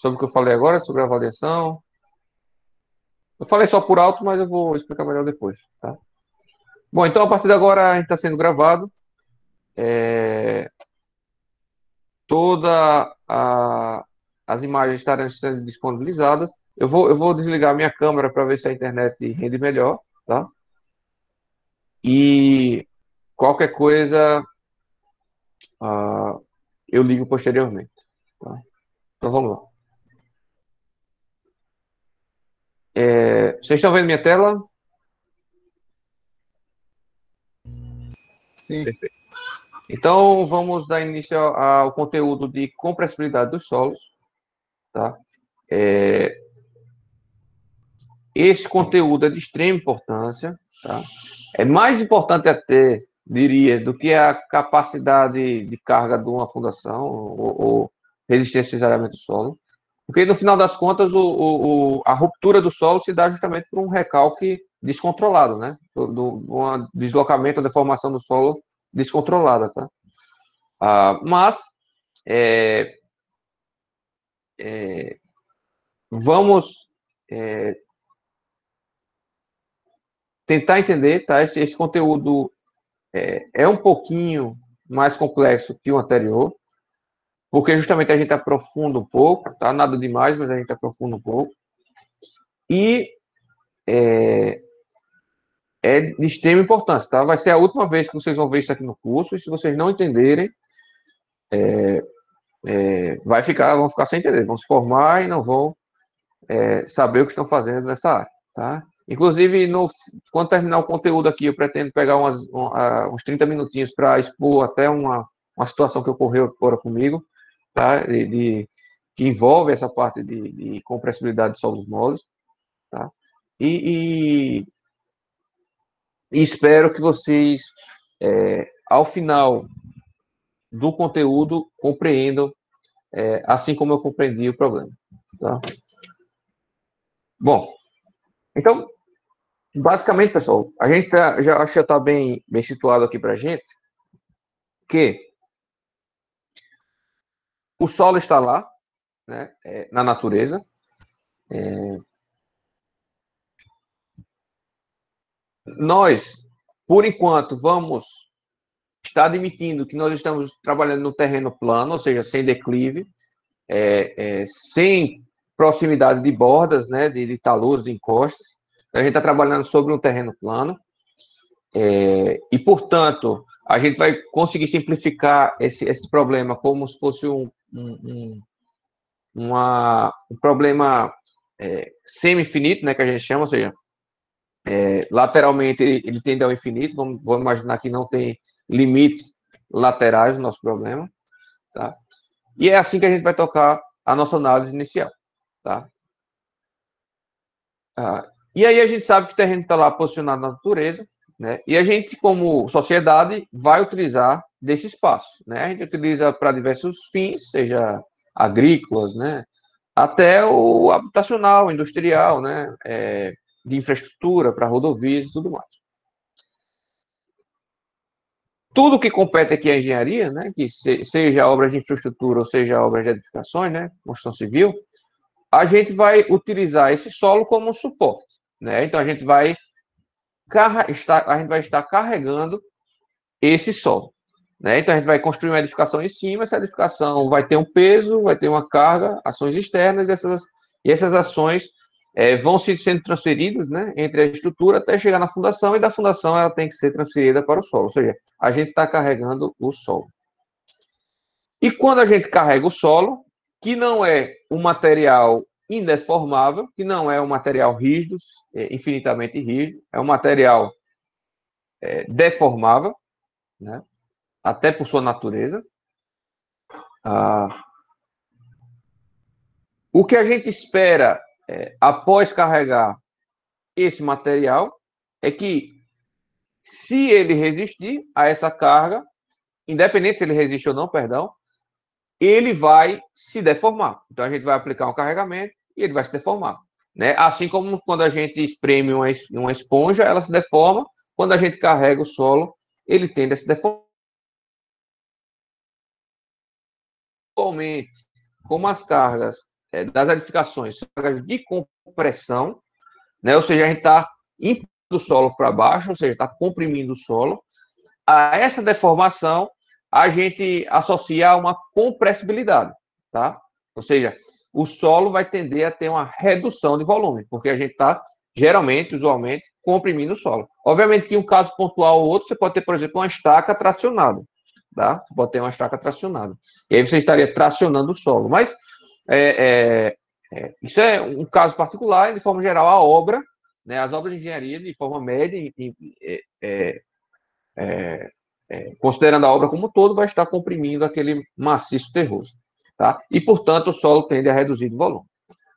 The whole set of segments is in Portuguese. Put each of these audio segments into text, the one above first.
sobre o que eu falei agora, sobre a avaliação? Eu falei só por alto, mas eu vou explicar melhor depois, tá? Bom, então a partir de agora a gente está sendo gravado. É, toda as imagens estarão sendo disponibilizadas. Eu vou desligar minha câmera para ver se a internet rende melhor, tá? E qualquer coisa, eu ligo posteriormente, tá? Então vamos lá. Vocês estão vendo minha tela? Sim. Perfeito. Então vamos dar início ao conteúdo de compressibilidade dos solos, tá? Esse conteúdo é de extrema importância, tá? É mais importante até, diria, do que a capacidade de carga de uma fundação ou resistência de isolamento do solo, porque no final das contas a ruptura do solo se dá justamente por um recalque descontrolado, né? Um deslocamento, uma deformação do solo descontrolada, tá? Mas vamos tentar entender, tá? Esse conteúdo é um pouquinho mais complexo que o anterior, porque justamente a gente aprofunda um pouco, tá? Nada demais, mas a gente aprofunda um pouco. E é de extrema importância, tá? Vai ser a última vez que vocês vão ver isso aqui no curso, e se vocês não entenderem, vão ficar sem entender, vão se formar e não vão saber o que estão fazendo nessa área, tá? Inclusive, quando terminar o conteúdo aqui, eu pretendo pegar uns 30 minutinhos para expor até uma situação que ocorreu agora comigo, tá? Que envolve essa parte de compressibilidade de solos moles, tá? E, e espero que vocês, ao final do conteúdo, compreendam, assim como eu compreendi o problema, tá? Bom, então, basicamente, pessoal, a gente já acho que está bem situado aqui para a gente que o solo está lá, né, na natureza. Nós, por enquanto, vamos estar admitindo que nós estamos trabalhando no terreno plano, ou seja, sem declive, sem proximidade de bordas, né, de taludes, de encostas. Então, a gente está trabalhando sobre um terreno plano. E, portanto, a gente vai conseguir simplificar esse problema como se fosse um problema semi-infinito, né, que a gente chama, ou seja, lateralmente ele tende ao infinito, vamos imaginar que não tem limites laterais no nosso problema, tá? E é assim que a gente vai tocar a nossa análise inicial, tá? E aí a gente sabe que o terreno está lá posicionado na natureza, né? E a gente, como sociedade, vai utilizar desse espaço, né? A gente utiliza para diversos fins, seja agrícolas, né? Até o habitacional, industrial, né? De infraestrutura para rodovias e tudo mais. Tudo que compete aqui à engenharia, né? Que seja obras de infraestrutura ou seja obras de edificações, né? Construção civil, a gente vai utilizar esse solo como suporte, né? Então a gente vai estar carregando esse solo, né? Então a gente vai construir uma edificação em cima, essa edificação vai ter um peso, vai ter uma carga, ações externas, e essas ações vão sendo transferidas, né, entre a estrutura até chegar na fundação, e da fundação ela tem que ser transferida para o solo, ou seja, a gente está carregando o solo. E quando a gente carrega o solo, que não é um material indeformável, que não é um material rígido, infinitamente rígido, é um material deformável, né? Até por sua natureza. O que a gente espera após carregar esse material é que, se ele resistir a essa carga, independente se ele resiste ou não, perdão, ele vai se deformar. Então a gente vai aplicar um carregamento e ele vai se deformar, né? Assim como quando a gente espreme uma esponja, ela se deforma. Quando a gente carrega o solo, ele tende a se deformar. Atualmente, como as cargas das edificações são cargas de compressão, né? Ou seja, a gente está indo do solo para baixo, ou seja, está comprimindo o solo. A essa deformação, a gente associa a uma compressibilidade, tá? Ou seja, o solo vai tender a ter uma redução de volume, porque a gente está, geralmente, usualmente, comprimindo o solo. Obviamente que em um caso pontual ou outro, você pode ter, por exemplo, uma estaca tracionada, tá? Você pode ter uma estaca tracionada. E aí você estaria tracionando o solo. Mas isso é um caso particular, e de forma geral, a obra, né, as obras de engenharia, de forma média, considerando a obra como um todo, vai estar comprimindo aquele maciço terroso, tá? E, portanto, o solo tende a reduzir de volume.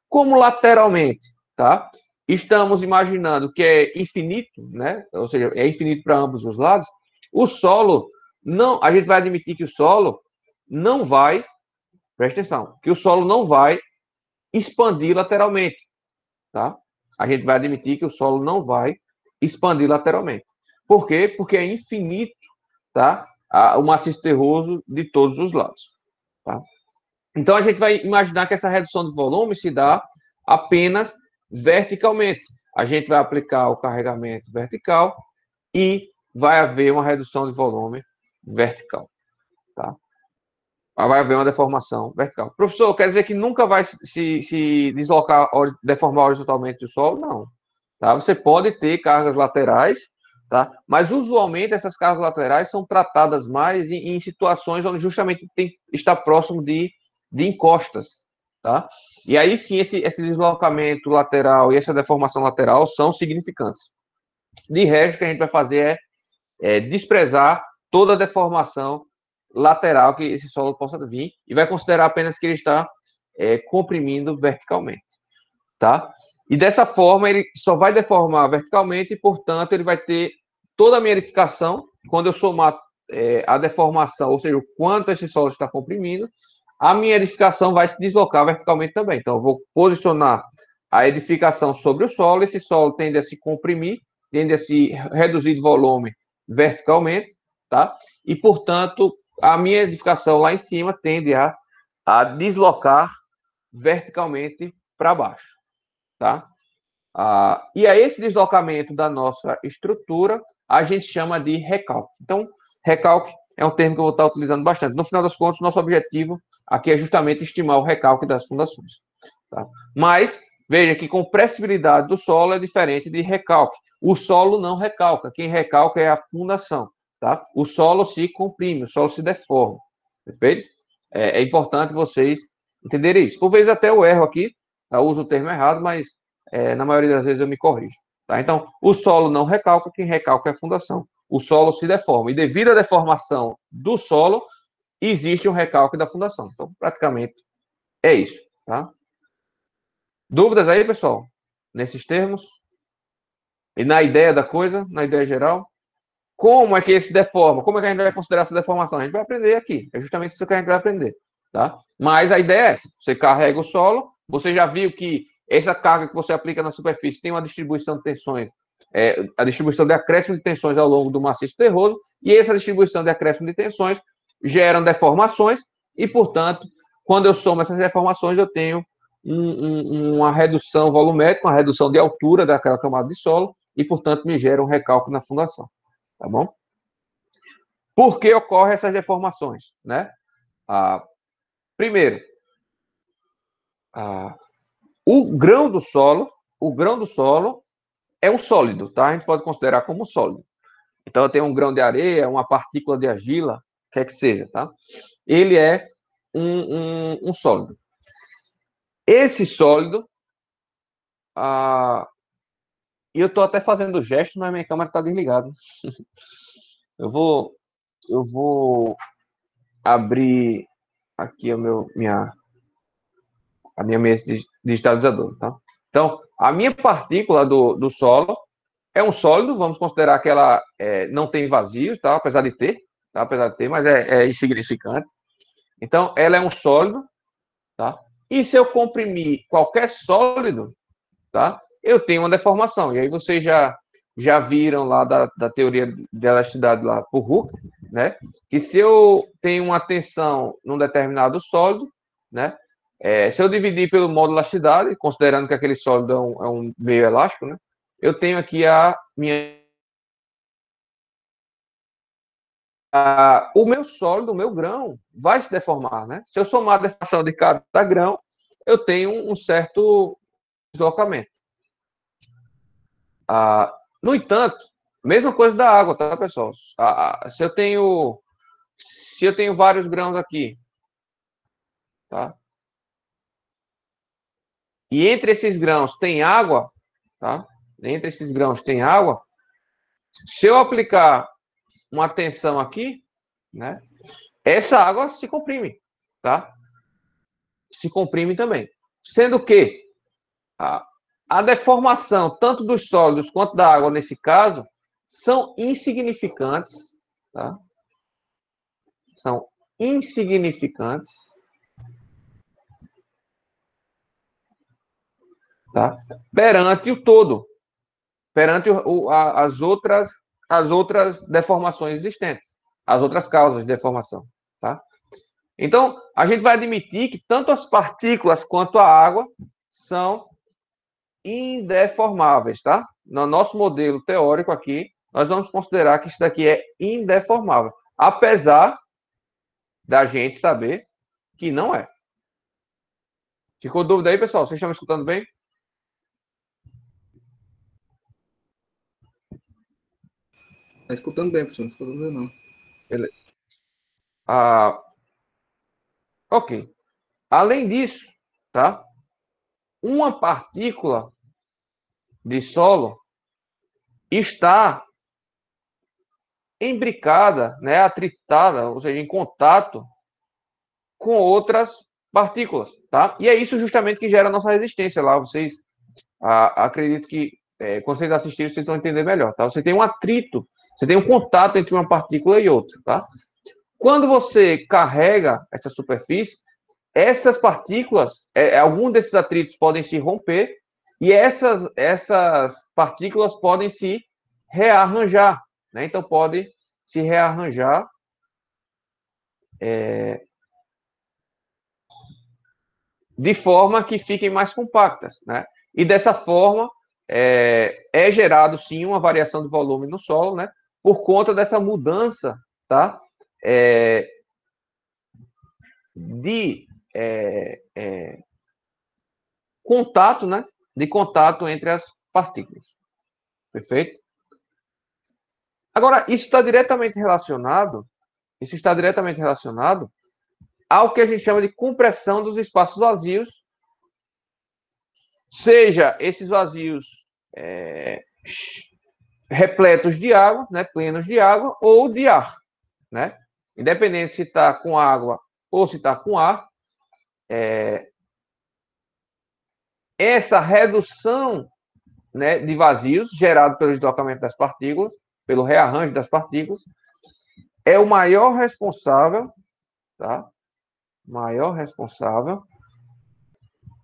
Como lateralmente, tá? Estamos imaginando que é infinito, né? Ou seja, é infinito para ambos os lados. O solo não, a gente vai admitir que o solo não vai, presta atenção, que o solo não vai expandir lateralmente, tá? A gente vai admitir que o solo não vai expandir lateralmente. Por quê? Porque é infinito, tá? O maciço terroso de todos os lados, tá? Então a gente vai imaginar que essa redução de volume se dá apenas verticalmente. A gente vai aplicar o carregamento vertical e vai haver uma redução de volume vertical, tá? Vai haver uma deformação vertical. Professor, quer dizer que nunca vai se deslocar, deformar horizontalmente o solo? Não. Tá? Você pode ter cargas laterais, tá? Mas usualmente essas cargas laterais são tratadas mais em situações onde justamente está próximo de encostas, tá? E aí sim esse deslocamento lateral e essa deformação lateral são significantes. De resto, o que a gente vai fazer é desprezar toda a deformação lateral que esse solo possa vir e vai considerar apenas que ele está comprimindo verticalmente, tá? E dessa forma ele só vai deformar verticalmente e, portanto, ele vai ter toda a minha edificação, quando eu somar a deformação, ou seja, o quanto esse solo está comprimindo, a minha edificação vai se deslocar verticalmente também. Então, eu vou posicionar a edificação sobre o solo, esse solo tende a se comprimir, tende a se reduzir de volume verticalmente, tá? E, portanto, a minha edificação lá em cima tende a deslocar verticalmente para baixo, tá? E a esse deslocamento da nossa estrutura, a gente chama de recalque. Então, recalque é um termo que eu vou estar utilizando bastante. No final das contas, nosso objetivo aqui é justamente estimar o recalque das fundações, tá? Mas, veja que compressibilidade do solo é diferente de recalque. O solo não recalca, quem recalca é a fundação, tá? O solo se comprime, o solo se deforma, perfeito? É importante vocês entenderem isso. Por vezes até eu erro aqui, eu uso o termo errado, mas na maioria das vezes eu me corrijo, tá? Então, o solo não recalca, quem recalca é a fundação. O solo se deforma, e devido à deformação do solo, existe um recalque da fundação. Então, praticamente, é isso, tá? Dúvidas aí, pessoal? Nesses termos? E na ideia da coisa, na ideia geral? Como é que ele se deforma? Como é que a gente vai considerar essa deformação? A gente vai aprender aqui. É justamente isso que a gente vai aprender, tá? Mas a ideia é essa. Você carrega o solo, você já viu que essa carga que você aplica na superfície tem uma distribuição de tensões, a distribuição de acréscimo de tensões ao longo do maciço terroso, e essa distribuição de acréscimo de tensões geram deformações, e, portanto, quando eu somo essas deformações, eu tenho uma redução volumétrica, uma redução de altura daquela camada de solo, e, portanto, me gera um recalque na fundação. Tá bom? Por que ocorrem essas deformações, né? Primeiro, o grão do solo é um sólido, tá? A gente pode considerar como sólido. Então, eu tenho um grão de areia, uma partícula de argila, quer que seja, tá? Ele é um sólido. Esse sólido, e eu estou até fazendo gesto, mas minha câmera está desligada. Eu vou abrir aqui a minha mesa digitalizadora, tá? Então, a minha partícula do solo é um sólido, vamos considerar que ela não tem vazios, tá? Apesar de ter, tá? Apesar de ter, mas é insignificante. Então, ela é um sólido, tá? E se eu comprimir qualquer sólido, tá? Eu tenho uma deformação. E aí vocês já viram lá da teoria de elasticidade lá por Hooke, né? Que se eu tenho uma tensão num determinado sólido, né? Se eu dividir pelo modo elasticidade, considerando que aquele sólido é um meio elástico, né? Eu tenho aqui o meu sólido, o meu grão, vai se deformar, né? Se eu somar a deformação de cada grão, eu tenho um certo deslocamento. No entanto, mesma coisa da água, tá, pessoal? Se eu tenho vários grãos aqui, tá? E entre esses grãos tem água, tá? Entre esses grãos tem água. Se eu aplicar uma tensão aqui, né? Essa água se comprime, tá? Se comprime também. Sendo que a deformação tanto dos sólidos quanto da água nesse caso são insignificantes, tá? São insignificantes, tá? Perante o todo, perante as outras deformações existentes, as outras causas de deformação, tá? Então, a gente vai admitir que tanto as partículas quanto a água são indeformáveis, tá? No nosso modelo teórico aqui, nós vamos considerar que isso daqui é indeformável, apesar da gente saber que não é. Ficou dúvida aí, pessoal? Vocês estão me escutando bem? Tá escutando bem, professor, não ficou dúvida não. Beleza. Ok. Além disso, tá? Uma partícula de solo está imbricada, né, atritada, ou seja, em contato com outras partículas, tá? E é isso justamente que gera a nossa resistência lá. Vocês acredito que quando vocês assistirem, vocês vão entender melhor, tá? Você tem um atrito, você tem um contato entre uma partícula e outra, tá? Quando você carrega essa superfície, essas partículas, algum desses atritos podem se romper e essas partículas podem se rearranjar, né? Então pode se rearranjar de forma que fiquem mais compactas, né? E dessa forma gerado sim uma variação de volume no solo, né? Por conta dessa mudança, tá? De contato, né? De contato entre as partículas. Perfeito? Agora, isso está diretamente relacionado ao que a gente chama de compressão dos espaços vazios, seja esses vazios repletos de água, né, plenos de água, ou de ar, né? Independente se está com água ou se está com ar, essa redução, né, de vazios gerado pelo deslocamento das partículas, pelo rearranjo das partículas, é o maior responsável, tá? Maior responsável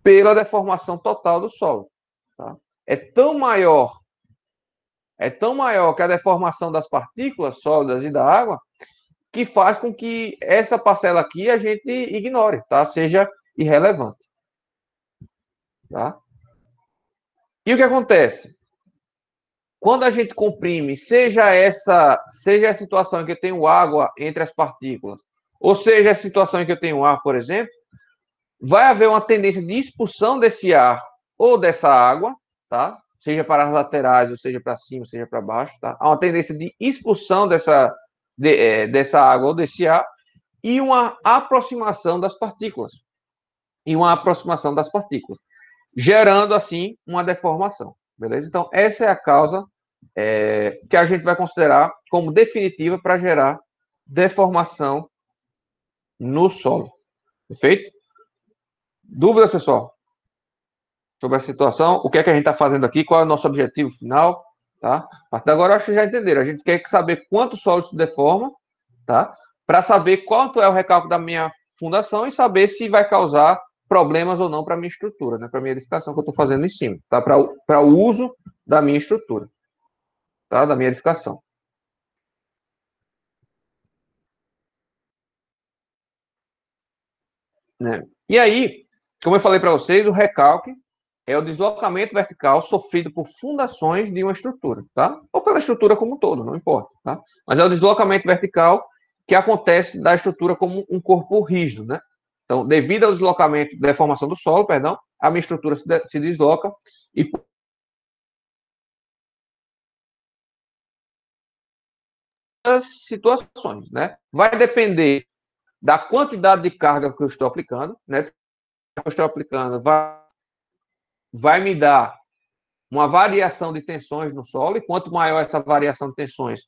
pela deformação total do solo, tá? É tão maior que a deformação das partículas sólidas e da água que faz com que essa parcela aqui a gente ignore, tá? Seja irrelevante, tá? E o que acontece? Quando a gente comprime, seja a situação em que eu tenho água entre as partículas, ou seja a situação em que eu tenho ar, por exemplo, vai haver uma tendência de expulsão desse ar ou dessa água, tá? Seja para as laterais, ou seja para cima, seja para baixo, tá? Há uma tendência de expulsão dessa água ou desse ar e uma aproximação das partículas. Gerando, assim, uma deformação, beleza? Então, essa é a causa que a gente vai considerar como definitiva para gerar deformação no solo. Perfeito? Dúvidas, pessoal? Sobre a situação, o que é que a gente está fazendo aqui, qual é o nosso objetivo final, tá? A partir de agora, eu acho que já entenderam. A gente quer saber quanto solo se deforma, tá? Para saber quanto é o recálculo da minha fundação e saber se vai causar problemas ou não para a minha estrutura, né? Para a minha edificação que eu estou fazendo em cima, tá? Para o uso da minha estrutura, tá? Da minha edificação. Né? E aí, como eu falei para vocês, o recalque é o deslocamento vertical sofrido por fundações de uma estrutura, tá? Ou pela estrutura como um todo, não importa, tá? Mas é o deslocamento vertical que acontece da estrutura como um corpo rígido, né? Então, devido ao deslocamento, deformação do solo, perdão, a minha estrutura se desloca e situações, né? Vai depender da quantidade de carga que eu estou aplicando, né? Que eu estou aplicando vai me dar uma variação de tensões no solo, e quanto maior essa variação de tensões,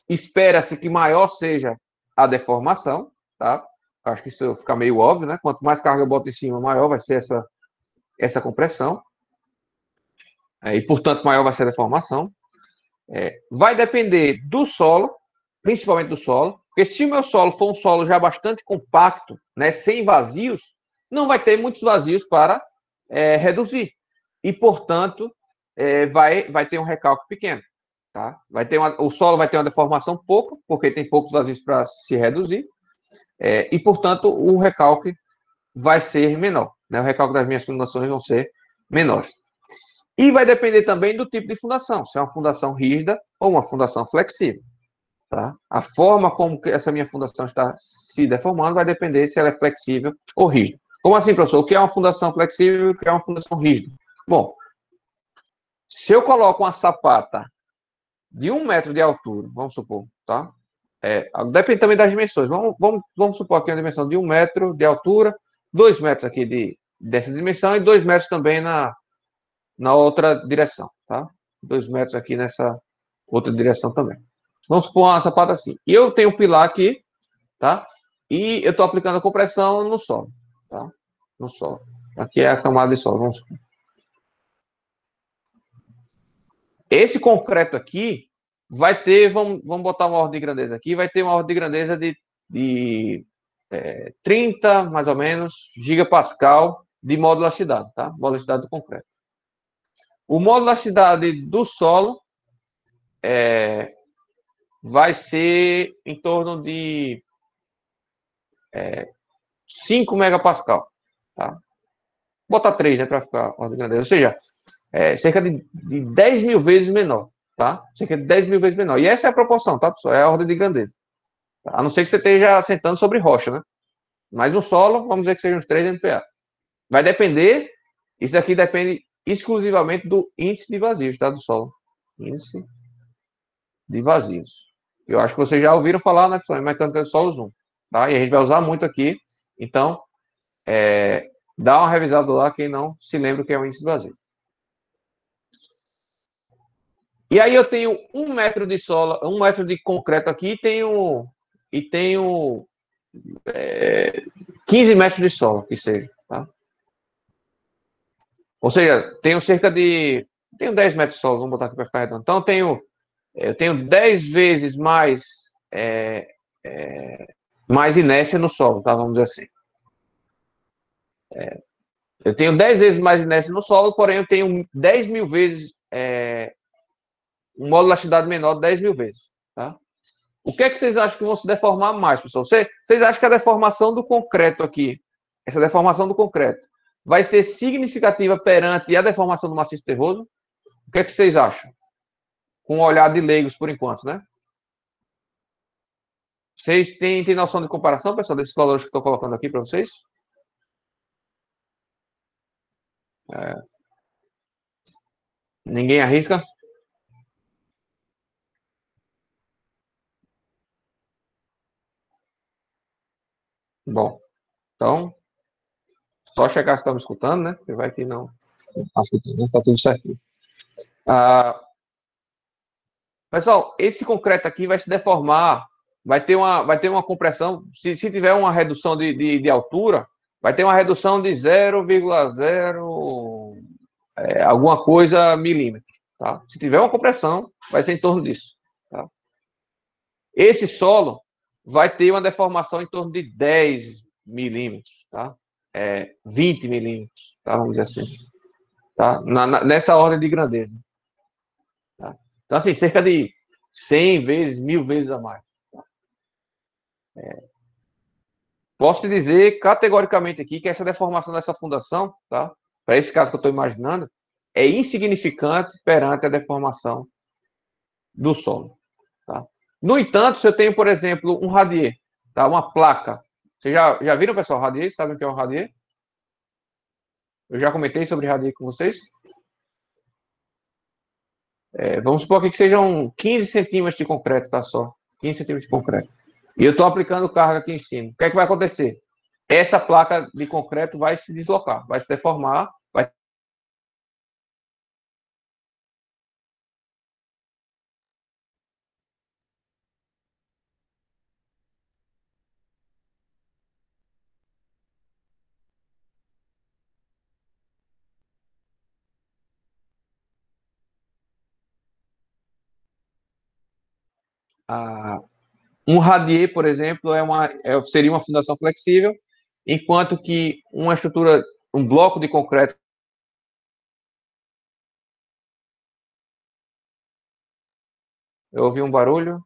espera-se que maior seja a deformação, tá? Acho que isso fica meio óbvio, né? Quanto mais carga eu boto em cima, maior vai ser essa compressão, e portanto maior vai ser a deformação. Vai depender do solo, principalmente do solo, porque se o meu solo for um solo já bastante compacto, né, sem vazios, não vai ter muitos vazios para reduzir. E, portanto, vai ter um recalque pequeno. Tá? O solo vai ter uma deformação pouca, porque tem poucos vazios para se reduzir, e, portanto, o recalque vai ser menor. Né? O recalque das minhas fundações vão ser menores. E vai depender também do tipo de fundação, se é uma fundação rígida ou uma fundação flexível. Tá? A forma como essa minha fundação está se deformando vai depender se ela é flexível ou rígida. Como assim, professor? O que é uma fundação flexível e o que é uma fundação rígida? Bom, se eu coloco uma sapata de 1 metro de altura, vamos supor, tá? Depende também das dimensões. Vamos supor aqui uma dimensão de 1 metro de altura, 2 metros aqui dessa dimensão e 2 metros também na outra direção, tá? 2 metros aqui nessa outra direção também. Vamos supor uma sapata assim. E eu tenho um pilar aqui, tá? E eu estou aplicando a compressão no solo, tá? No solo. Aqui é a camada de solo, vamos supor. Esse concreto aqui vai ter, vamos botar uma ordem de grandeza aqui, vai ter uma ordem de grandeza de 30, mais ou menos, gigapascal de modularidade, tá? Modularidade do concreto. O modularidade do solo vai ser em torno de 5 megapascal, tá? Botar 3, né, para ficar ordem de grandeza. Ou seja, cerca de 10 mil vezes menor, tá? Cerca de 10 mil vezes menor. E essa é a proporção, tá, pessoal? É a ordem de grandeza. A não ser que você esteja assentando sobre rocha, né? Mas no solo, vamos dizer que seja uns 3 MPa. Vai depender, isso daqui depende exclusivamente do índice de vazios, tá? Do solo. Índice de vazios. Eu acho que vocês já ouviram falar, né, pessoal, em mecânica de solos 1, tá? E a gente vai usar muito aqui. Então, dá uma revisada lá quem não se lembra o que é o índice de vazio. E aí eu tenho 1 metro de solo, 1 metro de concreto aqui e tenho 15 metros de solo, que seja, tá? Ou seja, tenho tenho 10 metros de solo, vamos botar aqui para ficar redondo. Então eu tenho 10 vezes mais inércia no solo, tá? Vamos dizer assim. Eu tenho 10 vezes mais inércia no solo, porém eu tenho 10 mil vezes um módulo de elasticidade menor de 10 mil vezes, tá? O que é que vocês acham que vão se deformar mais, pessoal? Vocês acham que a deformação do concreto aqui, essa deformação do concreto, vai ser significativa perante a deformação do maciço terroso? O que é que vocês acham? Com um olhar de leigos, por enquanto, né? Vocês têm noção de comparação, pessoal, desses valores que estou colocando aqui para vocês? Ninguém arrisca? Bom, então, só checar se estão me escutando, né? Porque vai que não. Está tudo certo. Pessoal, esse concreto aqui vai se deformar, vai ter uma compressão, se tiver uma redução de altura, vai ter uma redução de 0,0 alguma coisa milímetro, tá? Se tiver uma compressão, vai ser em torno disso, tá? Esse solo vai ter uma deformação em torno de 10 milímetros, tá? 20 milímetros, tá? Vamos dizer assim, tá? Nessa ordem de grandeza, tá? Então, assim, cerca de 100 vezes, 1000 vezes a mais. posso te dizer categoricamente aqui que essa deformação dessa fundação, tá? Para esse caso que eu estou imaginando, é insignificante perante a deformação do solo. Tá? No entanto, se eu tenho, por exemplo, um radier, tá? Uma placa. Vocês já viram, pessoal, radier? Sabem o que é um radier? Eu já comentei sobre radier com vocês. Vamos supor aqui que sejam 15 centímetros de concreto, tá só? 15 centímetros de concreto. E eu estou aplicando carga aqui em cima. O que é que vai acontecer? Essa placa de concreto vai se deslocar, vai se deformar, vai um radier, por exemplo, seria uma fundação flexível, enquanto que uma estrutura, um bloco de concreto. Eu ouvi um barulho.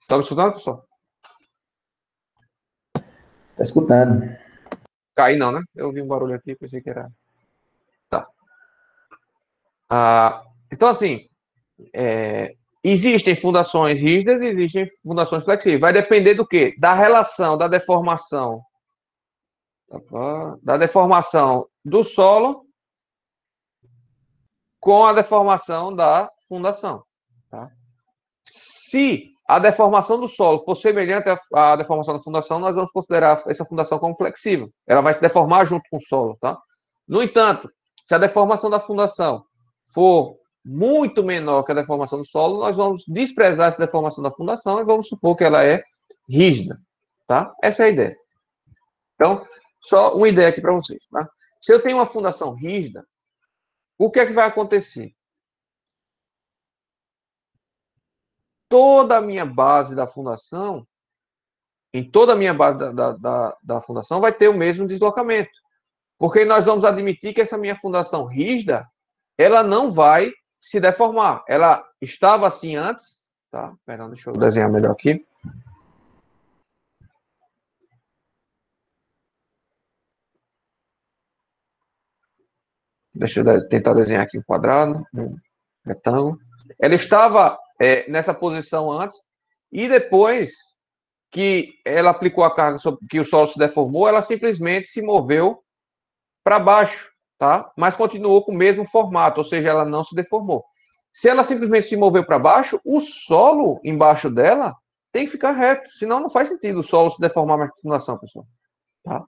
Está me escutando, pessoal? Tá escutando. Caí não, né? Eu ouvi um barulho aqui, pensei que era. Tá. Então, assim, existem fundações rígidas e existem fundações flexíveis. Vai depender do quê? Da relação, da deformação. Da deformação do solo com a deformação da fundação. Tá? Se a deformação do solo for semelhante à deformação da fundação, nós vamos considerar essa fundação como flexível. Ela vai se deformar junto com o solo. Tá? No entanto, se a deformação da fundação for muito menor que a deformação do solo, nós vamos desprezar essa deformação da fundação e vamos supor que ela é rígida. Tá? Essa é a ideia. Então, só uma ideia aqui para vocês. Tá? Se eu tenho uma fundação rígida, o que é que vai acontecer? Toda a minha base da fundação, em toda a minha base da fundação, vai ter o mesmo deslocamento. Porque nós vamos admitir que essa minha fundação rígida, ela não vai se deformar. Ela estava assim antes, tá? Perdão, deixa eu desenhar melhor aqui. Deixa eu tentar desenhar aqui um quadrado, um retângulo. Ela estava nessa posição antes, e depois que ela aplicou a carga, que o solo se deformou, ela simplesmente se moveu para baixo, tá? Mas continuou com o mesmo formato, ou seja, ela não se deformou. Se ela simplesmente se moveu para baixo, o solo embaixo dela tem que ficar reto, senão não faz sentido o solo se deformar na fundação, pessoal. Tá?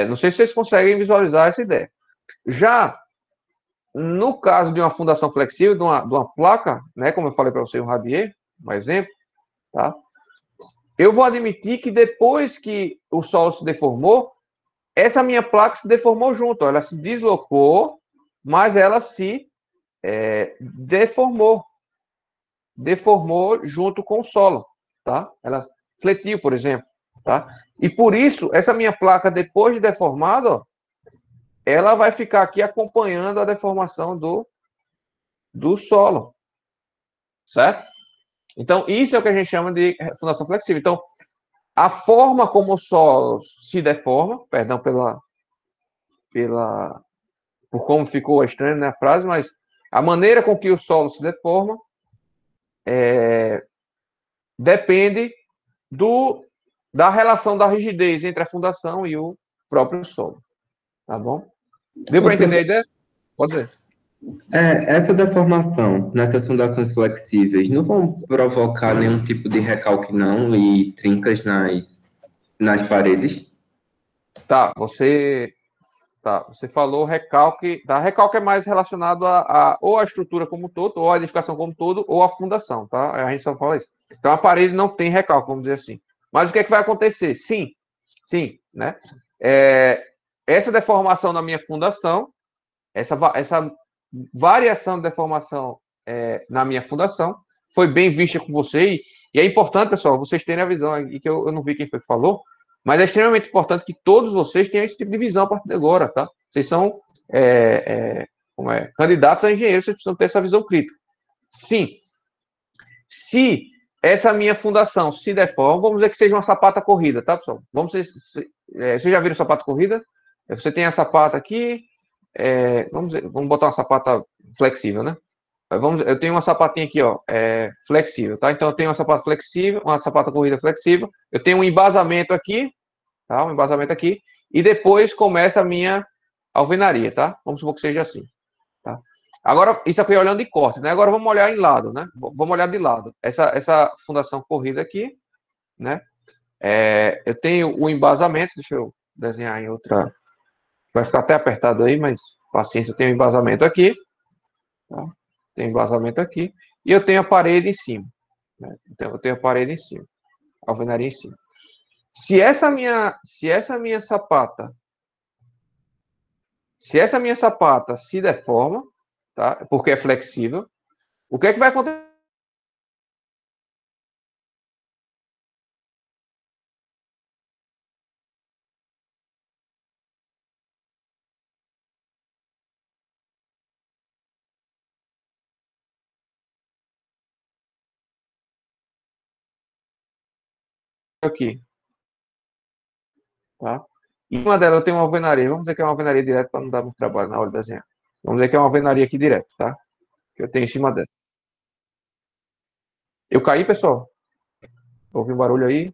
Não sei se vocês conseguem visualizar essa ideia. Já no caso de uma fundação flexível, de uma placa, né, como eu falei para você, um radier, um exemplo, tá? Eu vou admitir que depois que o solo se deformou, essa minha placa se deformou junto, ela se deslocou, mas ela se deformou junto com o solo, tá? Ela fletiu, por exemplo, tá? E por isso, essa minha placa, depois de deformada, ó, ela vai ficar aqui acompanhando a deformação do solo, certo? Então, isso é o que a gente chama de fundação flexível. Então, a forma como o solo se deforma, perdão por como ficou estranho na frase, mas a maneira com que o solo se deforma depende da relação da rigidez entre a fundação e o próprio solo. Tá bom? Deu para entender a ideia? Pode ser. Essa deformação nessas fundações flexíveis não vão provocar nenhum tipo de recalque, não, e trincas nas paredes? Tá, você falou recalque. Tá? Recalque é mais relacionado ou a estrutura como um todo, ou a edificação como um todo, ou a fundação, tá? A gente só fala isso. Então a parede não tem recalque, vamos dizer assim. Mas o que é que vai acontecer? Sim, né? Essa deformação na minha fundação, essa variação de deformação na minha fundação foi bem vista com você, e é importante, pessoal, vocês terem a visão, e que eu não vi quem foi que falou, mas é extremamente importante que todos vocês tenham esse tipo de visão a partir de agora, tá? Vocês são candidatos a engenheiros, vocês precisam ter essa visão crítica. Sim. Se essa minha fundação se deforma, vamos dizer que seja uma sapata corrida, tá, pessoal? Vocês já viram sapata corrida? Você tem a sapata aqui, vamos botar uma sapata flexível, né? Eu tenho uma sapatinha aqui, ó, flexível, tá? Então eu tenho uma sapata flexível, uma sapata corrida flexível, eu tenho um embasamento aqui, tá? Um embasamento aqui, e depois começa a minha alvenaria, tá? Vamos supor que seja assim, tá? Agora, isso aqui é olhando de corte, né? Agora vamos olhar em lado, né? Vamos olhar de lado. Essa fundação corrida aqui, né? Eu tenho o embasamento, deixa eu desenhar em outra. Vai ficar até apertado aí, mas paciência, eu tenho o embasamento aqui, tá? Tem embasamento aqui, e eu tenho a parede em cima, né? Então, eu tenho a parede em cima, a alvenaria em cima. Se essa minha sapata se deforma, tá? Porque é flexível, o que é que vai acontecer aqui, tá? E uma delas eu tenho uma alvenaria, vamos dizer que é uma alvenaria direto para não dar muito trabalho na hora de desenhar. Vamos dizer que é uma alvenaria aqui direto, tá? Que eu tenho em cima dela. Eu caí, pessoal? Ouvi um barulho aí?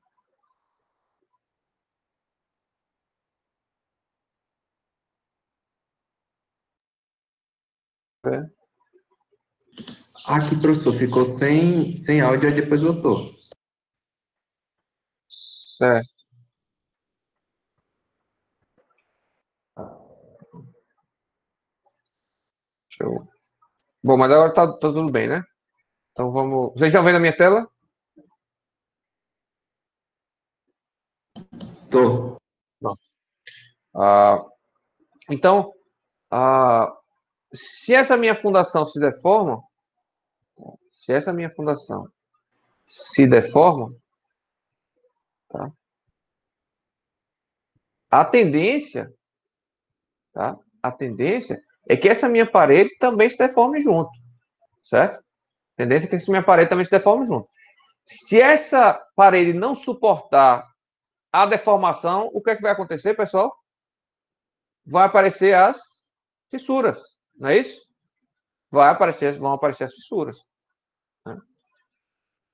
É. Aqui, professor, ficou sem áudio e depois voltou. Certo. Show. Bom, mas agora tá tudo bem, né? Então vamos. Vocês estão vendo a minha tela? Tô. Não. Então, se essa minha fundação se deforma, tá? A tendência, tá? A tendência é que essa minha parede também se deforme junto, certo? A tendência é que essa minha parede também se deforme junto. Se essa parede não suportar a deformação, o que é que vai acontecer, pessoal? Vai aparecer as fissuras, não é isso? Vão aparecer as fissuras,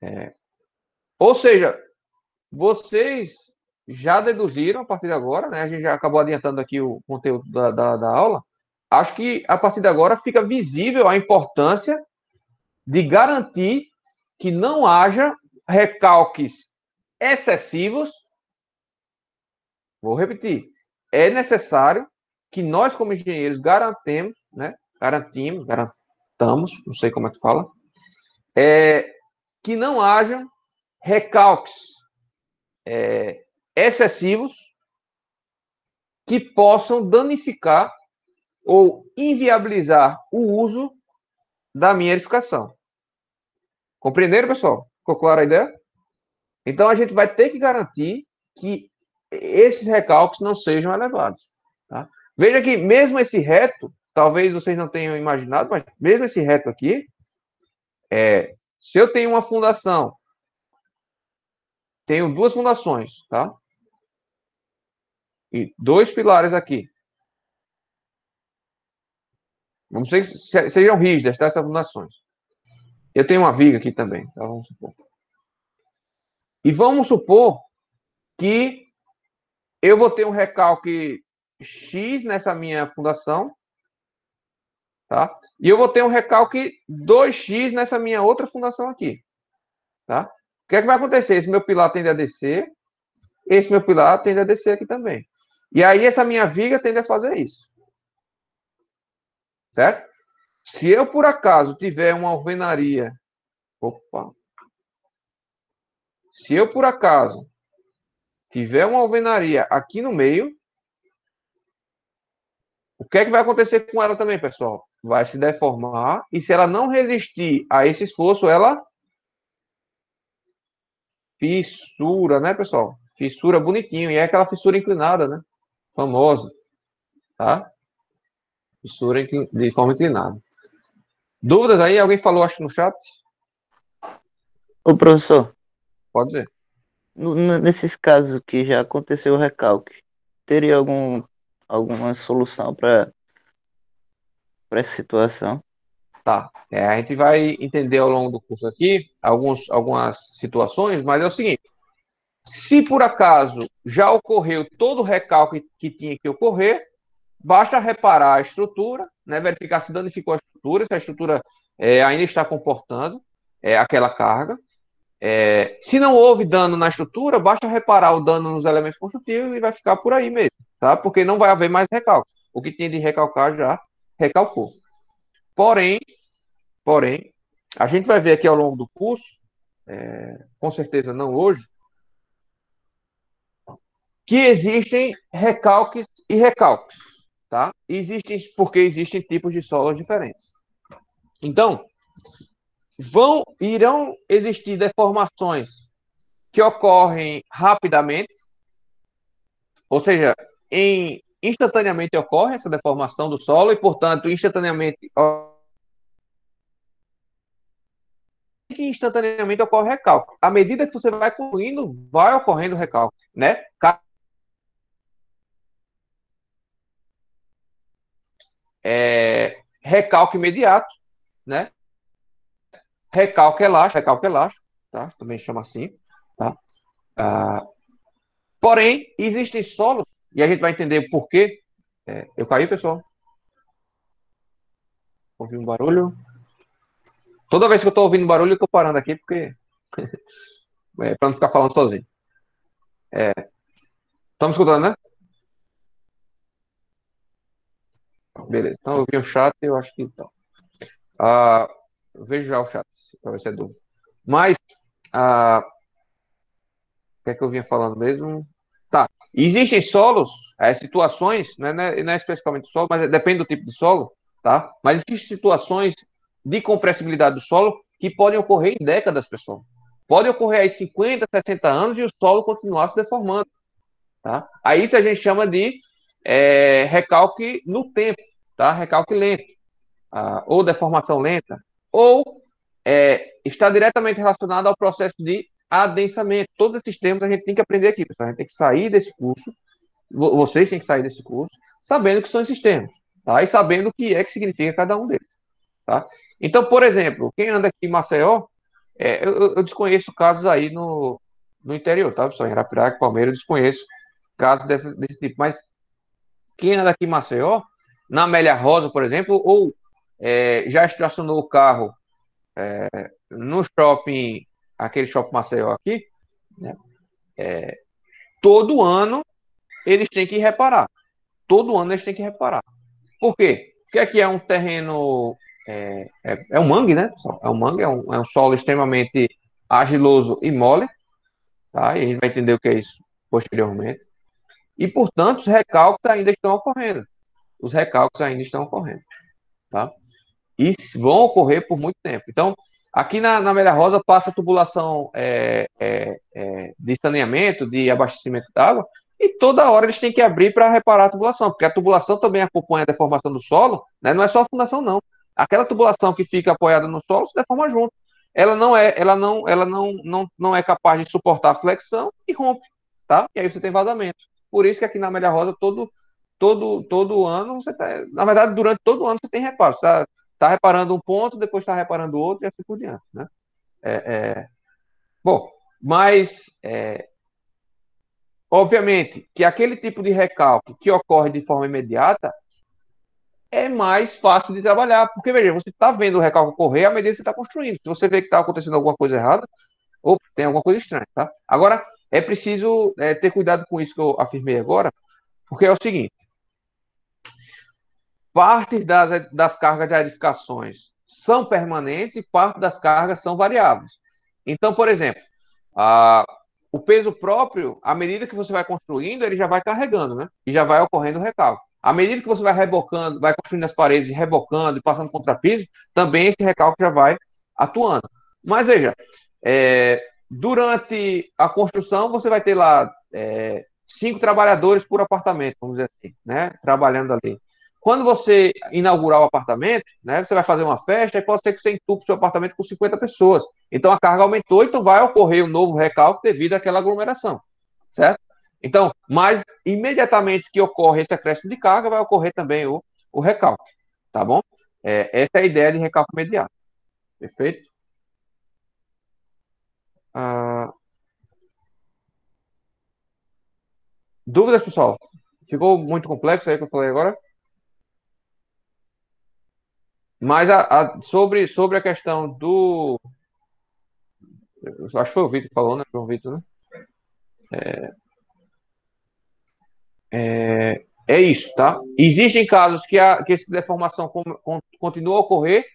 né? Ou seja, vocês já deduziram a partir de agora, né? A gente já acabou adiantando aqui o conteúdo da aula. Acho que a partir de agora fica visível a importância de garantir que não haja recalques excessivos. Vou repetir. É necessário que nós, como engenheiros, garantamos, não sei como é que fala, que não haja recalques excessivos que possam danificar ou inviabilizar o uso da minha edificação. Compreenderam, pessoal? Ficou clara a ideia? Então, a gente vai ter que garantir que esses recalques não sejam elevados. Tá? Veja que mesmo esse reto, talvez vocês não tenham imaginado, mas mesmo esse reto aqui, se eu tenho uma fundação, tenho duas fundações, tá? E dois pilares aqui. Vamos ser sejam rígidas, tá? Essas fundações. Eu tenho uma viga aqui também, tá? Vamos supor. E vamos supor que eu vou ter um recalque X nessa minha fundação, tá? E eu vou ter um recalque 2x nessa minha outra fundação aqui, tá? O que é que vai acontecer? Esse meu pilar tende a descer, esse meu pilar tende a descer aqui também. E aí essa minha viga tende a fazer isso. Certo? Se eu, por acaso, tiver uma alvenaria... Opa! Se eu, por acaso, tiver uma alvenaria aqui no meio, o que é que vai acontecer com ela também, pessoal? Vai se deformar, e se ela não resistir a esse esforço, ela fissura, né, pessoal? Fissura bonitinho, e é aquela fissura inclinada, né? Famosa, tá? Fissura de forma inclinada. Dúvidas aí? Alguém falou, acho, no chat? Ô, professor, Pode dizer. nesses casos que já aconteceu o recalque, teria alguma solução para essa situação? Tá. A gente vai entender ao longo do curso aqui algumas situações, mas é o seguinte: se por acaso já ocorreu todo o recalque que tinha que ocorrer, basta reparar a estrutura, né, verificar se danificou a estrutura, se a estrutura ainda está comportando aquela carga. Se não houve dano na estrutura, basta reparar o dano nos elementos construtivos e vai ficar por aí mesmo, tá? Porque não vai haver mais recalque. O que tinha de recalcar já recalcou. Porém, a gente vai ver aqui ao longo do curso, com certeza não hoje, que existem recalques e recalques, tá? Porque existem tipos de solos diferentes. Então, irão existir deformações que ocorrem rapidamente, ou seja, instantaneamente ocorre essa deformação do solo e, portanto, instantaneamente ocorre recalque. À medida que você vai construindo, vai ocorrendo recalque, né? Recalque imediato, né? Recalque elástico, tá? Também chama assim, tá? Porém, existem solos, e a gente vai entender por quê. Eu caí, pessoal? Ouvi um barulho? Toda vez que eu tô ouvindo barulho, eu tô parando aqui, porque para não ficar falando sozinho. Estamos escutando, né? Beleza. Então, eu vi o chat e eu acho que então. Eu vejo já o chat, para ver se é dúvida. Mas, o que é que eu vinha falando mesmo? Tá. Existem solos, situações, não é especificamente solo, mas depende do tipo de solo, tá? Mas existem situações de compressibilidade do solo que podem ocorrer em décadas, pessoal. Pode ocorrer aí 50, 60 anos e o solo continuar se deformando, tá? Aí isso a gente chama de recalque no tempo, tá? Recalque lento, ou deformação lenta, ou está diretamente relacionado ao processo de adensamento. Todos esses termos a gente tem que aprender aqui, pessoal. A gente tem que sair desse curso, vocês têm que sair desse curso, sabendo que são esses termos, tá? E sabendo o que é que significa cada um deles, tá? Então, por exemplo, quem anda aqui em Maceió, eu desconheço casos aí no interior, tá, pessoal? Em Arapiraca, Palmeiras, eu desconheço casos desse tipo, mas quem anda aqui em Maceió, na Amélia Rosa, por exemplo, ou já estacionou o carro no shopping, aquele shopping Maceió aqui, né? Todo ano eles têm que reparar. Todo ano eles têm que reparar. Por quê? Porque aqui é um terreno. É um mangue, né, pessoal? É um mangue, é um solo extremamente argiloso e mole. Tá? E a gente vai entender o que é isso posteriormente. E, portanto, os recalques ainda estão ocorrendo. Os recalques ainda estão ocorrendo. Tá? E vão ocorrer por muito tempo. Então, aqui na Amélia Rosa passa tubulação de saneamento, de abastecimento d'água, e toda hora eles têm que abrir para reparar a tubulação, porque a tubulação também acompanha a deformação do solo, né? Não é só a fundação, não. Aquela tubulação que fica apoiada no solo se deforma junto. Ela não é capaz de suportar a flexão e rompe, tá? E aí você tem vazamento. Por isso que aqui na Amélia Rosa todo ano você tá, na verdade, durante todo o ano você tem reparo. Você tá reparando um ponto, depois está reparando outro e assim por diante, né? Bom, mas obviamente que aquele tipo de recalque que ocorre de forma imediata é mais fácil de trabalhar, porque veja, você está vendo o recalque ocorrer à medida que você está construindo. Se você vê que está acontecendo alguma coisa errada, ou tem alguma coisa estranha, tá? Agora, é preciso ter cuidado com isso que eu afirmei agora, porque é o seguinte: parte das cargas de edificações são permanentes e parte das cargas são variáveis. Então, por exemplo, o peso próprio, à medida que você vai construindo, ele já vai carregando, né? E já vai ocorrendo o recalque. À medida que você vai rebocando, vai construindo as paredes, rebocando e passando contrapiso, também esse recalque já vai atuando. Mas veja, durante a construção, você vai ter lá 5 trabalhadores por apartamento, vamos dizer assim, né? Trabalhando ali. quando você inaugurar o apartamento, né, você vai fazer uma festa, e pode ser que você entupe o seu apartamento com 50 pessoas. Então a carga aumentou, então vai ocorrer um novo recalque devido àquela aglomeração, certo? Então, mas imediatamente que ocorre esse acréscimo de carga, vai ocorrer também o recalque, tá bom? Essa é a ideia de recalque imediato. Perfeito? Ah, dúvidas, pessoal? Ficou muito complexo aí que eu falei agora? Mas sobre a questão do. Eu acho que foi o Vitor que falou, né? João Vitor, né? É isso, tá? Existem casos que essa deformação continua a ocorrer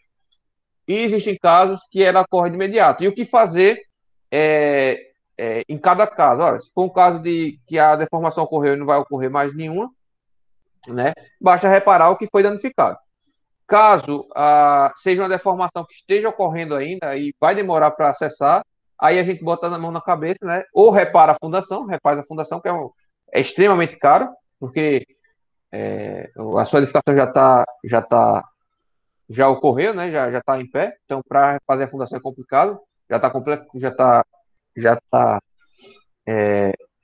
e existem casos que ela ocorre de imediato. E o que fazer é, em cada caso? Olha, se for um caso de que a deformação ocorreu e não vai ocorrer mais nenhuma, né? Basta reparar o que foi danificado. Caso seja uma deformação que esteja ocorrendo ainda e vai demorar para acessar, aí a gente bota a mão na cabeça, né? Ou repara a fundação, refaz a fundação, que é extremamente caro, porque a solidificação já ocorreu, né? Já está em pé. Então, para fazer a fundação é complicado. Já está completo, já tá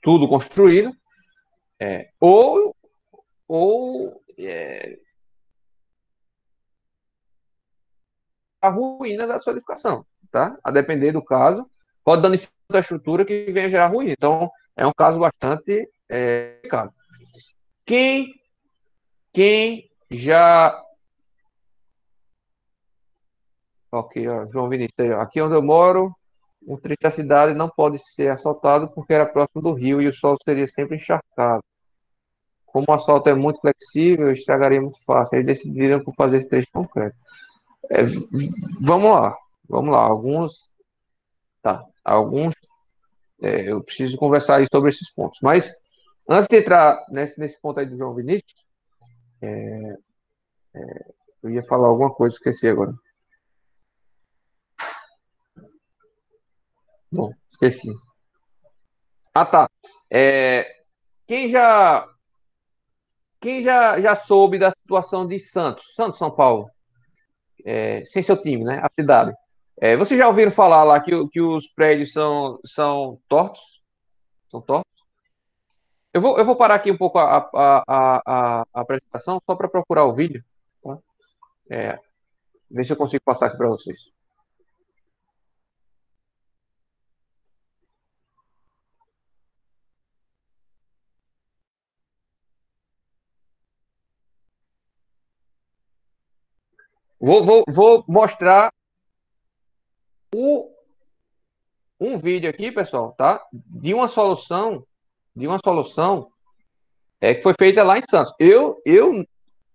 tudo construído. Ou a ruína da solidificação, tá? A depender do caso, pode danificar a estrutura que venha gerar ruína. Então, é um caso bastante complicado. Quem já. Ok, ó, João Vinícius, aqui onde eu moro, um trecho da cidade não pode ser assaltado porque era próximo do rio e o solo seria sempre encharcado. Como o asfalto é muito flexível, estragaria muito fácil. Eles decidiram por fazer esse trecho concreto. É, vamos lá, vamos lá. Alguns, eu preciso conversar aí sobre esses pontos. Mas antes de entrar nesse ponto aí do João Vinícius, eu ia falar alguma coisa, esqueci agora. Bom, esqueci. Ah, tá. É, quem já já soube da situação de Santos, São Paulo, sem seu time, né? A cidade. Vocês já ouviram falar lá que os prédios são tortos? São tortos? Eu vou parar aqui um pouco a apresentação só para procurar o vídeo, tá? É, ver se eu consigo passar aqui para vocês. Vou mostrar um vídeo aqui, pessoal, tá? De uma solução que foi feita lá em Santos.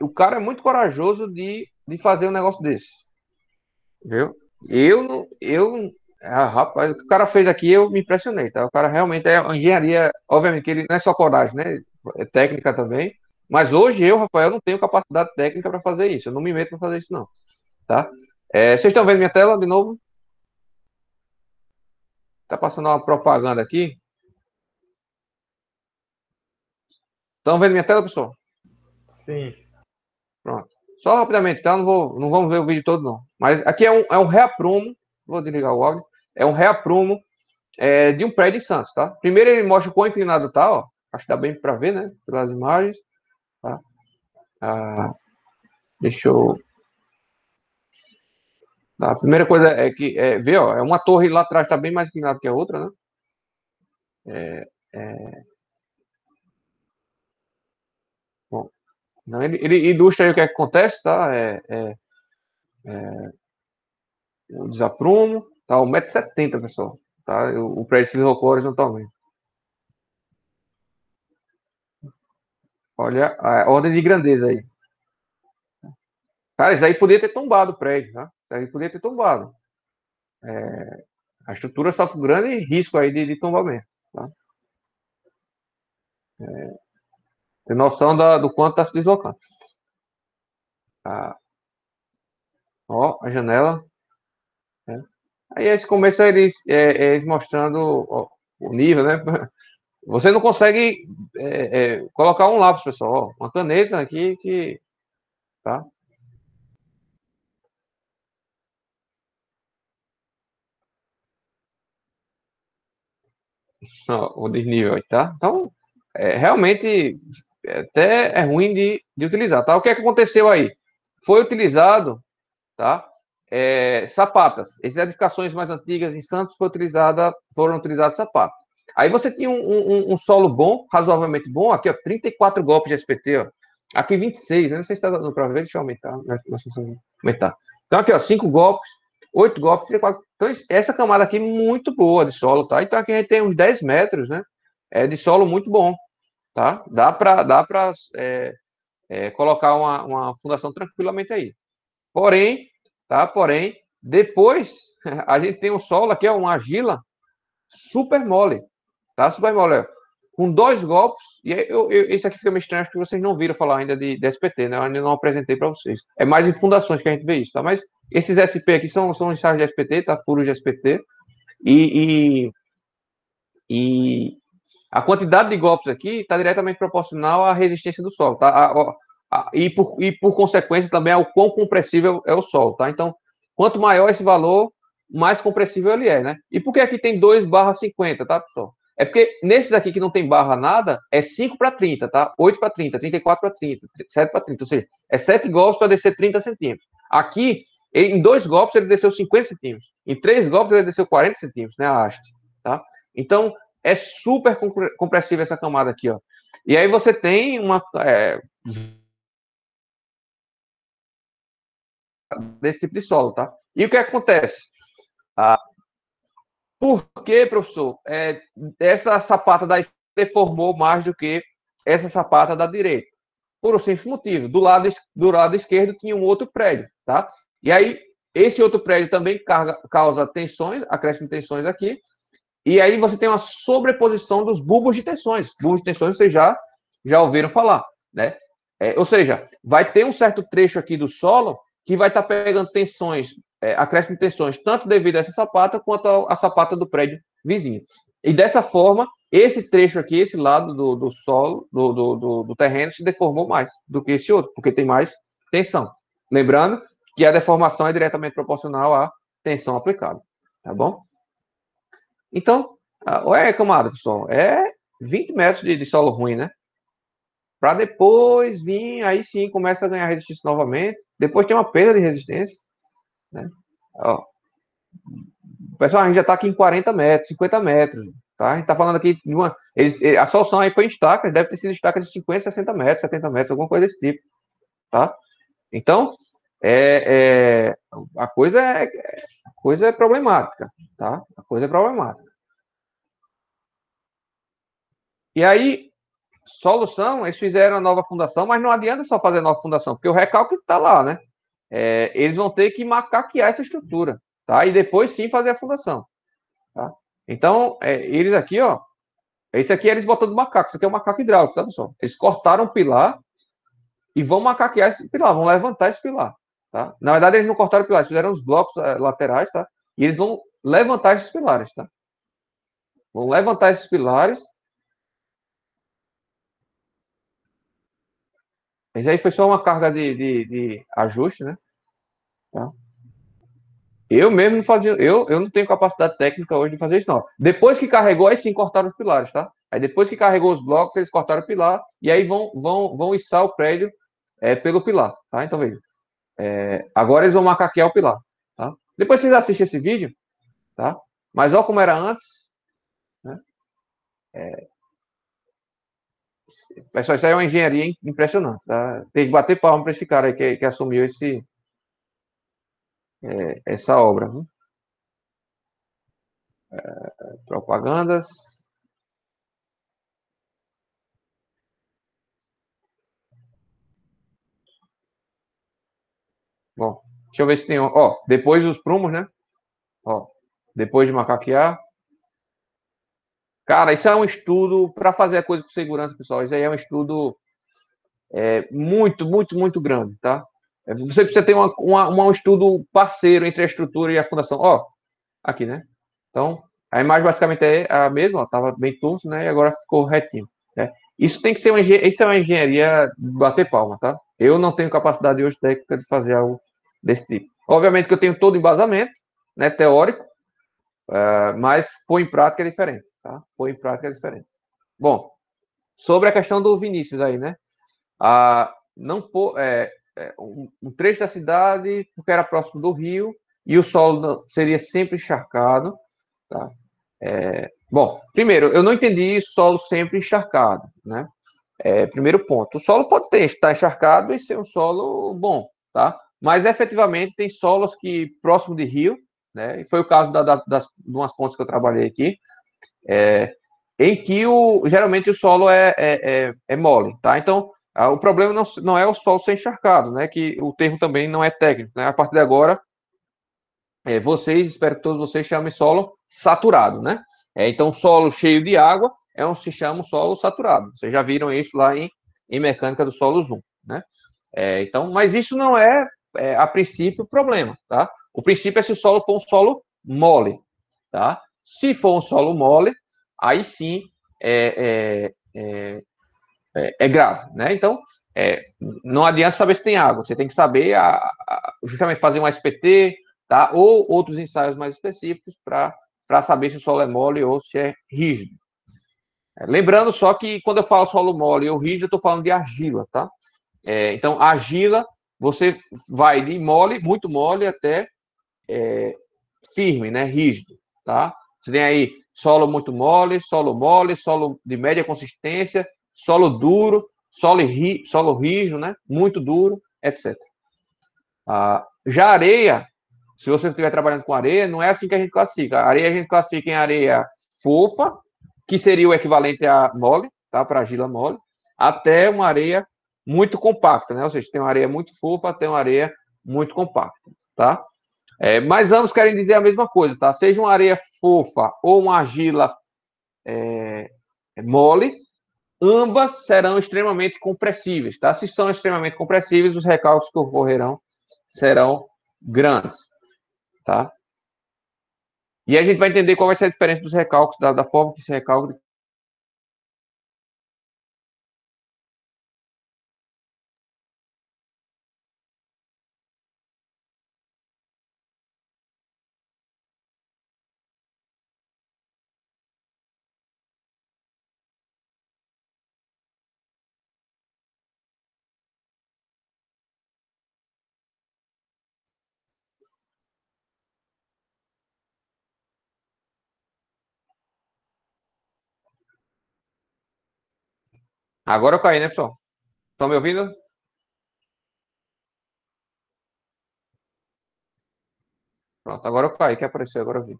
O cara é muito corajoso de fazer um negócio desse, viu? Rapaz, o que o cara fez aqui, eu me impressionei, tá? O cara realmente é uma engenharia, obviamente que ele não é só coragem, né? É técnica também. Mas hoje eu, Rafael, não tenho capacidade técnica para fazer isso. Eu não me meto para fazer isso, não, tá? Vocês estão vendo minha tela de novo? Tá passando uma propaganda aqui. Estão vendo minha tela, pessoal? Sim. Pronto. Só rapidamente, tá? Não vamos ver o vídeo todo, não. Mas aqui é um reaprumo. Vou desligar o áudio. É um reaprumo de um prédio em Santos, tá? Primeiro ele mostra o quão inclinado tá, ó. Acho que dá bem para ver, né? Pelas imagens. Tá? Deixa eu. A primeira coisa é que, vê, ó, é uma torre lá atrás, tá bem mais inclinada que a outra, né? Bom, então ele ilustra aí o que é que acontece, tá? O desaprumo, tá? 1,70 m, pessoal. Tá? O prédio se deslocou horizontalmente. Olha a ordem de grandeza aí. Cara, isso aí podia ter tombado o prédio, tá? Isso aí podia ter tombado. A estrutura sofre grande risco aí de tombamento, tá? Tem noção do quanto está se deslocando. Ó, a janela. Né? Aí esse começo eles mostrando ó, o nível, né? Você não consegue colocar um lápis, pessoal. Ó, uma caneta aqui que tá? Ó, o desnível aí, tá? Então, realmente, até é ruim de utilizar, tá? O que é que aconteceu aí? Foi utilizado, tá? Sapatas. Essas edificações mais antigas em Santos foram utilizadas sapatas. Aí você tinha um solo bom, razoavelmente bom, aqui, ó, 34 golpes de SPT, ó. Aqui 26, né? Não sei se está dando para ver, deixa eu aumentar. Não sei se eu aumentar. Então, aqui, ó, 5 golpes, 8 golpes, 34. Então, essa camada aqui é muito boa de solo, tá? Então, aqui a gente tem uns 10 metros, né? De solo muito bom, tá? Dá para colocar uma fundação tranquilamente aí. Porém, tá? Porém, depois a gente tem um solo aqui, ó, uma argila super mole, tá? Super mole, ó, com 2 golpes. E esse aqui fica meio estranho, acho que vocês não viram falar ainda de SPT, né? Eu ainda não apresentei para vocês. É mais em fundações que a gente vê isso, tá? Mas esses SP aqui são ensaios de SPT, tá? Furos de SPT. E a quantidade de golpes aqui está diretamente proporcional à resistência do solo, tá? E por consequência também ao quão compressível é o solo, tá? Então, quanto maior esse valor, mais compressível ele é, né? E por que aqui tem 2/50, tá, pessoal? É porque nesses aqui que não tem barra nada, é 5 para 30, tá? 8 para 30, 34 para 30, 7 para 30, ou seja, é 7 golpes para descer 30 centímetros. Aqui, em 2 golpes, ele desceu 50 centímetros. Em 3 golpes, ele desceu 40 centímetros, né? A haste, tá? Então, é super compressiva essa camada aqui, ó. E aí você tem desse tipo de solo, tá? E o que acontece? Por que, professor? Essa sapata da esquerda deformou mais do que essa sapata da direita. Por um simples motivo. Do lado esquerdo tinha um outro prédio, tá? E aí, esse outro prédio também causa tensões, acréscimo de tensões aqui. E aí você tem uma sobreposição dos bulbos de tensões. Bulbos de tensões vocês já ouviram falar, né? Ou seja, vai ter um certo trecho aqui do solo que vai estar pegando tensões, acréscimo de tensões, tanto devido a essa sapata quanto a sapata do prédio vizinho. E dessa forma, esse trecho aqui, esse lado do solo, do terreno, se deformou mais do que esse outro, porque tem mais tensão. Lembrando que a deformação é diretamente proporcional à tensão aplicada, tá bom? Então, camada, pessoal, 20 metros de solo ruim, né? Para depois vir, aí sim, começa a ganhar resistência novamente. Depois tem uma perda de resistência, né? Ó, pessoal, a gente já está aqui em 40 metros, 50 metros, tá? A gente está falando aqui de a solução aí foi em estacas, deve ter sido estaca de 50, 60 metros, 70 metros, alguma coisa desse tipo, tá? Então, a coisa é problemática, tá? A coisa é problemática. E aí, solução, eles fizeram a nova fundação, mas não adianta só fazer a nova fundação, porque o recalque está lá, né? Eles vão ter que macaquear essa estrutura, tá? E depois sim fazer a fundação, tá? Então, eles aqui, ó, esse aqui eles botando macaco, isso aqui é um macaco hidráulico, tá, pessoal? Eles cortaram o pilar e vão macaquear esse pilar, vão levantar esse pilar, tá? Na verdade, eles não cortaram o pilar, eles fizeram os blocos laterais, tá? E eles vão levantar esses pilares, tá? Vão levantar esses pilares. Mas aí foi só uma carga de ajuste, né? Tá? Eu mesmo não fazia, eu não tenho capacidade técnica hoje de fazer isso, não. Depois que carregou, aí sim cortaram os pilares, tá? Aí depois que carregou os blocos, eles cortaram o pilar e aí vão içar o prédio pelo pilar, tá? Então veja. Agora eles vão macaquear o pilar, tá? Depois vocês assistem esse vídeo, tá? Mas olha como era antes, né? Pessoal, isso aí é uma engenharia impressionante, tá? Tem que bater palma para esse cara aí que assumiu essa obra. Viu? Propagandas. Bom, deixa eu ver se tem. Ó, depois dos prumos, né? Ó, depois de macaquear. Cara, isso é um estudo para fazer a coisa com segurança, pessoal. Isso aí é um estudo muito, muito, muito grande, tá? Você precisa ter um estudo parceiro entre a estrutura e a fundação. Ó, aqui, né? Então, a imagem basicamente é a mesma, ó, tava bem torto, né? E agora ficou retinho, né? Isso tem que ser isso é uma engenharia de bater palma, tá? Eu não tenho capacidade hoje técnica de fazer algo desse tipo. Obviamente que eu tenho todo o embasamento, né, teórico, mas pôr em prática é diferente, tá? Pôr em prática é diferente. Bom, sobre a questão do Vinícius aí, né? Não um trecho da cidade, porque era próximo do rio, e o solo seria sempre encharcado, tá? Bom, primeiro, eu não entendi solo sempre encharcado, né? Primeiro ponto, o solo pode estar encharcado e ser um solo bom, tá? Mas efetivamente tem solos que próximo de rio, né? E foi o caso de umas pontes que eu trabalhei aqui, em que geralmente o solo é mole, tá? Então, o problema não é o solo ser encharcado, né? Que o termo também não é técnico, né? A partir de agora, espero que todos vocês chamem solo saturado, né? Então, solo cheio de água se chama solo saturado. Vocês já viram isso lá em mecânica do solo 1, né? Então, mas isso não a princípio, o problema, tá? O princípio é se o solo for um solo mole, tá? Se for um solo mole, aí sim é grave, né? Então, não adianta saber se tem água, você tem que saber justamente fazer um SPT, tá? Ou outros ensaios mais específicos para saber se o solo é mole ou se é rígido. Lembrando só que quando eu falo solo mole ou rígido, eu estou falando de argila, tá? Então, a argila, você vai de mole, muito mole, até firme, né? Rígido, tá? Você tem aí solo muito mole, solo de média consistência, solo duro, solo rígido, né? Muito duro, etc. Já areia, se você estiver trabalhando com areia, não é assim que a gente classifica. A areia a gente classifica em areia fofa, que seria o equivalente a mole, tá? Para argila mole, até uma areia muito compacta, né? Ou seja, tem uma areia muito fofa até uma areia muito compacta, tá? Mas ambos querem dizer a mesma coisa, tá? Seja uma areia fofa ou uma argila mole, ambas serão extremamente compressíveis, tá? Se são extremamente compressíveis, os recalques que ocorrerão serão grandes, tá? E a gente vai entender qual vai ser a diferença dos recalques, da forma que esse recalque. Agora eu caí, né, pessoal? Estão me ouvindo? Pronto, agora eu caí, que apareceu, agora eu vi.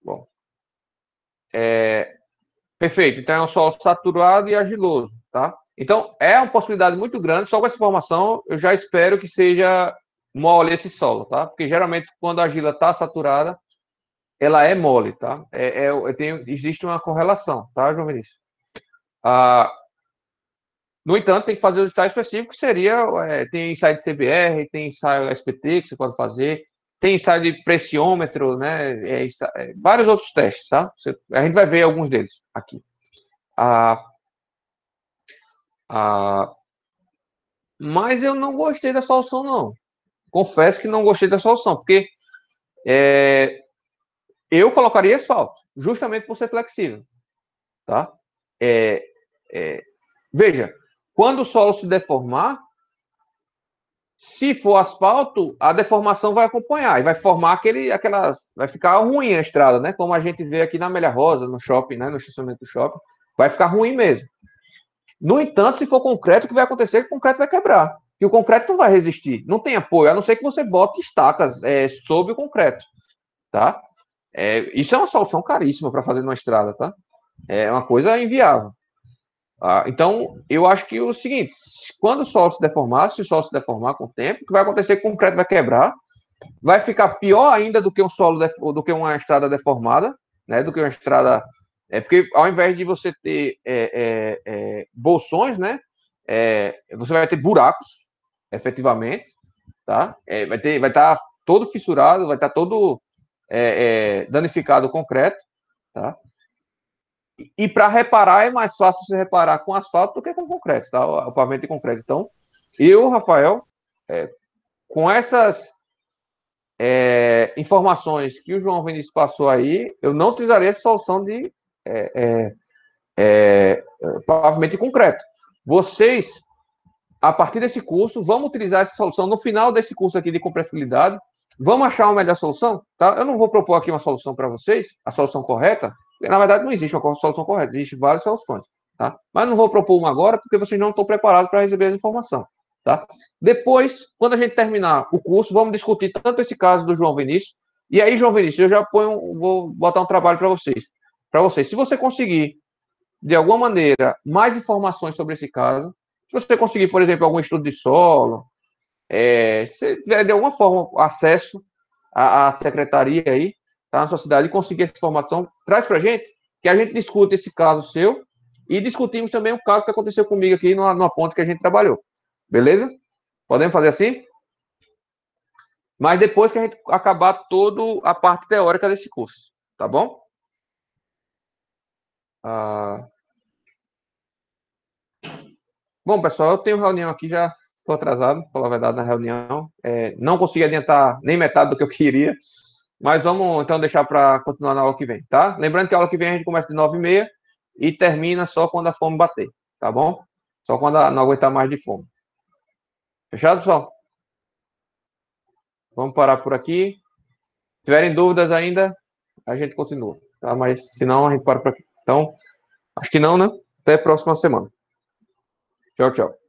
Bom. Perfeito. Então é um solo saturado e argiloso, tá? Então é uma possibilidade muito grande. Só com essa informação, eu já espero que seja mole esse solo, tá? Porque geralmente quando a argila está saturada, ela é mole, tá? Existe uma correlação, tá, João Vinícius? No entanto, tem que fazer os ensaios específicos, tem ensaio de CBR, tem ensaio SPT que você pode fazer, tem ensaio de pressiômetro, né? Vários outros testes, tá? A gente vai ver alguns deles aqui. Mas eu não gostei da solução, não. Confesso que não gostei da solução, porque eu colocaria asfalto, justamente por ser flexível, tá? Veja, quando o solo se deformar, se for asfalto, a deformação vai acompanhar e vai formar vai ficar ruim a estrada, né? Como a gente vê aqui na Amélia Rosa, no shopping, né? No estacionamento do shopping, vai ficar ruim mesmo. No entanto, se for concreto, o que vai acontecer é que o concreto vai quebrar. E o concreto não vai resistir, não tem apoio, a não ser que você bote estacas sob o concreto, tá? Isso é uma solução caríssima para fazer numa estrada, tá? É uma coisa inviável. Então, eu acho que o seguinte, quando o solo se deformar, se o solo se deformar com o tempo, o que vai acontecer é que o concreto vai quebrar, vai ficar pior ainda do que do que uma estrada deformada, né? Do que uma estrada. Porque ao invés de você ter bolsões, né? Você vai ter buracos, efetivamente, tá? Vai estar todo fissurado, vai estar todo danificado o concreto, tá? E para reparar, é mais fácil você reparar com asfalto do que com concreto, tá? O pavimento de concreto. Então, eu, Rafael, com essas informações que o João Vinícius passou aí, eu não utilizaria essa solução de pavimento de concreto. Vocês, a partir desse curso, vamos utilizar essa solução no final desse curso aqui de compressibilidade. Vamos achar uma melhor solução, tá? Eu não vou propor aqui uma solução para vocês, a solução correta, porque na verdade não existe uma solução correta, existem várias soluções, tá? Mas não vou propor uma agora porque vocês não estão preparados para receber a informação, tá? Depois, quando a gente terminar o curso, vamos discutir tanto esse caso do João Vinícius, e aí, João Vinícius, eu já vou botar um trabalho para vocês. Se você conseguir, de alguma maneira, mais informações sobre esse caso, se você conseguir, por exemplo, algum estudo de solo, se tiver de alguma forma acesso à secretaria aí, tá, na sua cidade, e conseguir essa informação, traz para a gente, que a gente discute esse caso seu e discutimos também o caso que aconteceu comigo aqui numa ponte que a gente trabalhou. Beleza? Podemos fazer assim? Mas depois que a gente acabar toda a parte teórica desse curso, tá bom? Bom, pessoal, eu tenho reunião aqui, já estou atrasado, para falar a verdade, na reunião. Não consegui adiantar nem metade do que eu queria, mas vamos então deixar para continuar na aula que vem, tá? Lembrando que a aula que vem a gente começa de 9h30 e termina só quando a fome bater, tá bom? Só quando não aguentar mais de fome. Fechado, pessoal? Vamos parar por aqui. Se tiverem dúvidas ainda, a gente continua, tá? Mas se não, a gente para por aqui. Então, acho que não, né? Até a próxima semana. Tchau, tchau.